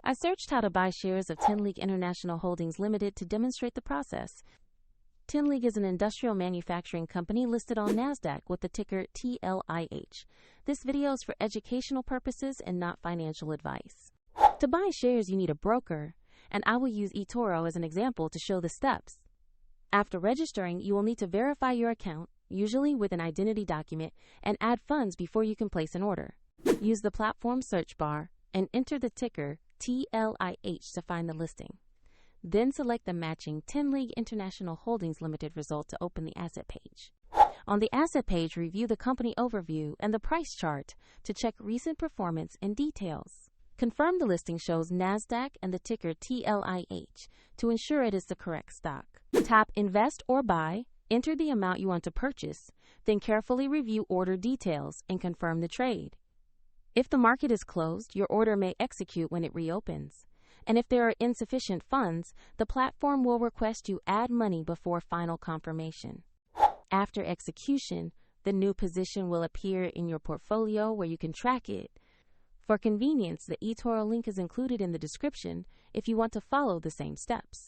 I searched how to buy shares of Ten-League International Holdings Ltd to demonstrate the process. Ten-League is an industrial manufacturing company listed on NASDAQ with the ticker TLIH. This video is for educational purposes and not financial advice. To buy shares, you need a broker, and I will use eToro as an example to show the steps. After registering, you will need to verify your account, usually with an identity document, and add funds before you can place an order. Use the platform search bar and enter the ticker TLIH to find the listing. Then select the matching Ten-League International Holdings Ltd result to open the asset page. On the asset page, review the company overview and the price chart to check recent performance and details. Confirm the listing shows NASDAQ and the ticker TLIH to ensure it is the correct stock. Tap Invest or Buy, enter the amount you want to purchase, then carefully review order details and confirm the trade. If the market is closed, your order may execute when it reopens. And if there are insufficient funds, the platform will request you add money before final confirmation. After execution, the new position will appear in your portfolio where you can track it. For convenience, the eToro link is included in the description if you want to follow the same steps.